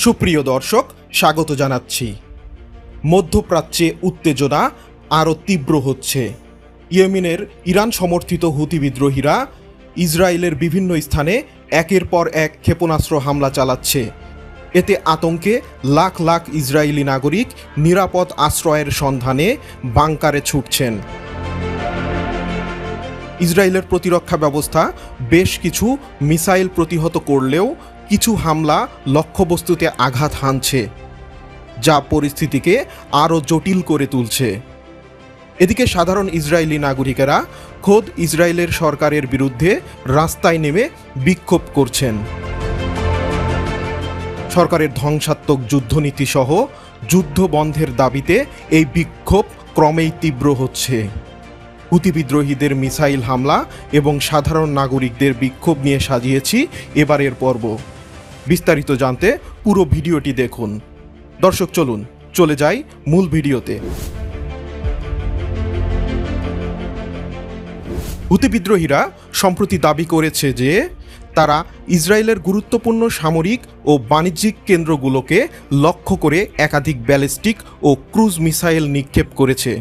সুপ্রিয় দর্শক, স্বাগত জানাচ্ছি। মধ্যপ্রাচ্যে উত্তেজনা আরও তীব্র হচ্ছে। ইয়েমেনের ইরান সমর্থিত হুতি বিদ্রোহীরা ইসরায়েলের বিভিন্ন স্থানে একের পর এক ক্ষেপণাস্ত্র হামলা চালাচ্ছে। এতে আতঙ্কে লাখ লাখ ইসরায়েলি নাগরিক নিরাপদ আশ্রয়ের সন্ধানে বাংকারে ছুটছেন। ইসরায়েলের প্রতিরক্ষা ব্যবস্থা বেশ কিছু মিসাইল প্রতিহত করলেও কিছু হামলা লক্ষ্যবস্তুতে আঘাত হানছে, যা পরিস্থিতিকে আরও জটিল করে তুলছে। এদিকে সাধারণ ইসরায়েলি নাগরিকেরা খোদ ইসরায়েলের সরকারের বিরুদ্ধে রাস্তায় নেমে বিক্ষোভ করছেন। সরকারের ধ্বংসাত্মক যুদ্ধনীতি সহ যুদ্ধ বন্ধের দাবিতে এই বিক্ষোভ ক্রমেই তীব্র হচ্ছে। হুতি বিদ্রোহীদের মিসাইল হামলা এবং সাধারণ নাগরিকদের বিক্ষোভ নিয়ে সাজিয়েছি এবারের পর্ব। বিস্তারিত জানতে পুরো ভিডিওটি দেখুন। দর্শক, চলুন চলে যাই মূল ভিডিওতে। হুতি বিদ্রোহীরা সম্প্রতি দাবি করেছে যে তারা ইসরায়েলের গুরুত্বপূর্ণ সামরিক ও বাণিজ্যিক কেন্দ্রগুলোকে লক্ষ্য করে একাধিক ব্যালিস্টিক ও ক্রুজ মিসাইল নিক্ষেপ করেছে।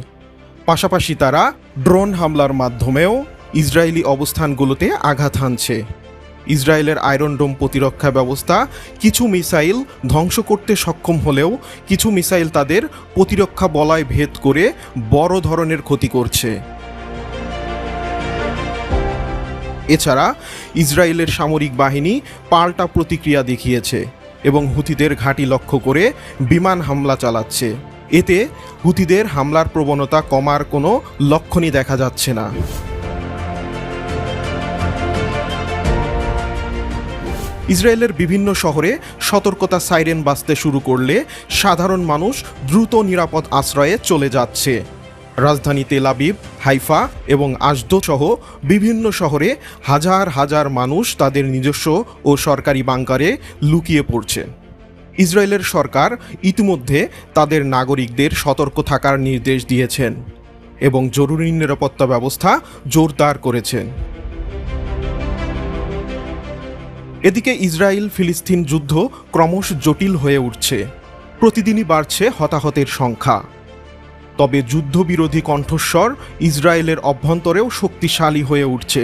পাশাপাশি তারা ড্রোন হামলার মাধ্যমেও ইসরায়েলি অবস্থানগুলোতে আঘাত হানছে। ইসরায়েলের আয়রন ডোম প্রতিরক্ষা ব্যবস্থা কিছু মিসাইল ধ্বংস করতে সক্ষম হলেও কিছু মিসাইল তাদের প্রতিরক্ষা বলয় ভেদ করে বড় ধরনের ক্ষতি করছে। এছাড়া ইসরায়েলের সামরিক বাহিনী পাল্টা প্রতিক্রিয়া দেখিয়েছে এবং হুতিদের ঘাঁটি লক্ষ্য করে বিমান হামলা চালাচ্ছে। এতে হুতিদের হামলার প্রবণতা কমার কোনো লক্ষণই দেখা যাচ্ছে না। ইসরায়েলের বিভিন্ন শহরে সতর্কতা সাইরেন বাজতে শুরু করলে সাধারণ মানুষ দ্রুত নিরাপদ আশ্রয়ে চলে যাচ্ছে। রাজধানী তেল আবিব, হাইফা এবং আশদোদ সহ বিভিন্ন শহরে হাজার হাজার মানুষ তাদের নিজস্ব ও সরকারি বাংকারে লুকিয়ে পড়ছে। ইসরায়েলের সরকার ইতিমধ্যে তাদের নাগরিকদের সতর্ক থাকার নির্দেশ দিয়েছেন এবং জরুরি নিরাপত্তা ব্যবস্থা জোরদার করেছেন। এদিকে ইসরায়েল ফিলিস্তিন যুদ্ধ ক্রমশ জটিল হয়ে উঠছে। প্রতিদিনই বাড়ছে হতাহতের সংখ্যা। তবে যুদ্ধবিরোধী কণ্ঠস্বর ইসরায়েলের অভ্যন্তরেও শক্তিশালী হয়ে উঠছে।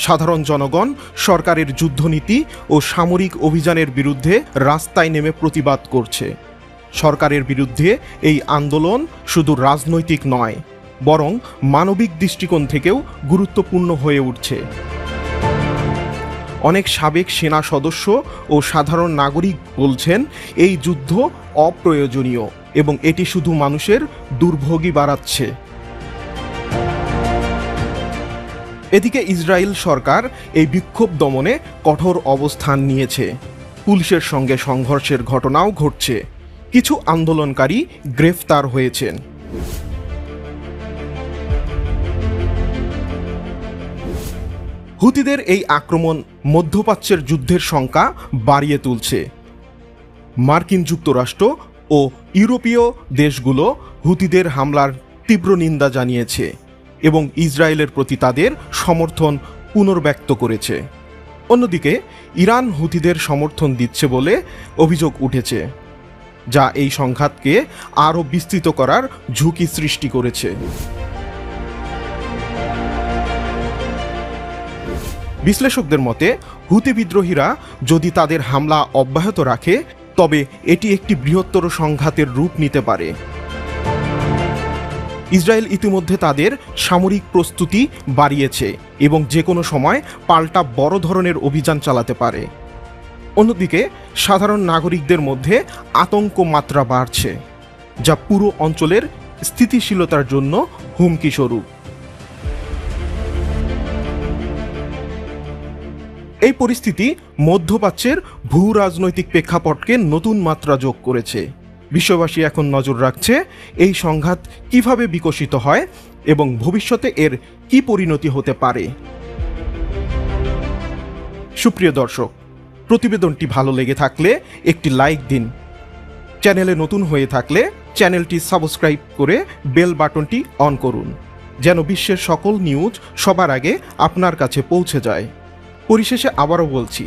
সাধারণ জনগণ সরকারের যুদ্ধনীতি ও সামরিক অভিযানের বিরুদ্ধে রাস্তায় নেমে প্রতিবাদ করছে। সরকারের বিরুদ্ধে এই আন্দোলন শুধু রাজনৈতিক নয়, বরং মানবিক দৃষ্টিকোণ থেকেও গুরুত্বপূর্ণ হয়ে উঠছে। অনেক সাবেক সেনা সদস্য ও সাধারণ নাগরিক বলছেন এই যুদ্ধ অপ্রয়োজনীয় এবং এটি শুধু মানুষের দুর্ভোগই বাড়াচ্ছে। এদিকে ইসরায়েল সরকার এই বিক্ষোভ দমনে কঠোর অবস্থান নিয়েছে। পুলিশের সঙ্গে সংঘর্ষের ঘটনাও ঘটছে। কিছু আন্দোলনকারী গ্রেফতার হয়েছেন। হুতিদের এই আক্রমণ মধ্যপ্রাচ্যের যুদ্ধের শঙ্কা বাড়িয়ে তুলছে। মার্কিন যুক্তরাষ্ট্র ও ইউরোপীয় দেশগুলো হুতিদের হামলার তীব্র নিন্দা জানিয়েছে এবং ইসরায়েলের প্রতি তাদের সমর্থন পুনর্ব্যক্ত করেছে। অন্যদিকে ইরান হুতিদের সমর্থন দিচ্ছে বলে অভিযোগ উঠেছে, যা এই সংঘাতকে আরও বিস্তৃত করার ঝুঁকি সৃষ্টি করেছে। বিশ্লেষকদের মতে হুতি বিদ্রোহীরা যদি তাদের হামলা অব্যাহত রাখে তবে এটি একটি বৃহত্তর সংঘাতের রূপ নিতে পারে। ইসরায়েল ইতিমধ্যে তাদের সামরিক প্রস্তুতি বাড়িয়েছে এবং যে কোনো সময় পাল্টা বড় ধরনের অভিযান চালাতে পারে। অন্যদিকে সাধারণ নাগরিকদের মধ্যে আতঙ্ক মাত্রা বাড়ছে, যা পুরো অঞ্চলের স্থিতিশীলতার জন্য হুমকি স্বরূপ। এই পরিস্থিতি মধ্যপ্রাচ্যের ভূ রাজনৈতিক প্রেক্ষাপটকে নতুন মাত্রা যোগ করেছে। বিশ্ববাসী এখন নজর রাখছে এই সংঘাত কিভাবে বিকশিত হয় এবং ভবিষ্যতে এর কি পরিণতি হতে পারে। সুপ্রিয় দর্শক, প্রতিবেদনটি ভালো লেগে থাকলে একটি লাইক দিন। চ্যানেলে নতুন হয়ে থাকলে চ্যানেলটি সাবস্ক্রাইব করে বেল বাটনটি অন করুন, যেন বিশ্বের সকল নিউজ সবার আগে আপনার কাছে পৌঁছে যায়। পরিশেষে আবারও বলছি,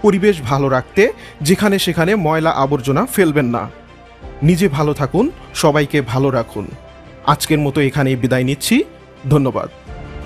পরিবেশ ভালো রাখতে যেখানে সেখানে ময়লা আবর্জনা ফেলবেন না। নিজে ভালো থাকুন, সবাইকে ভালো রাখুন। আজকের মতো এখানেই বিদায় নিচ্ছি। ধন্যবাদ।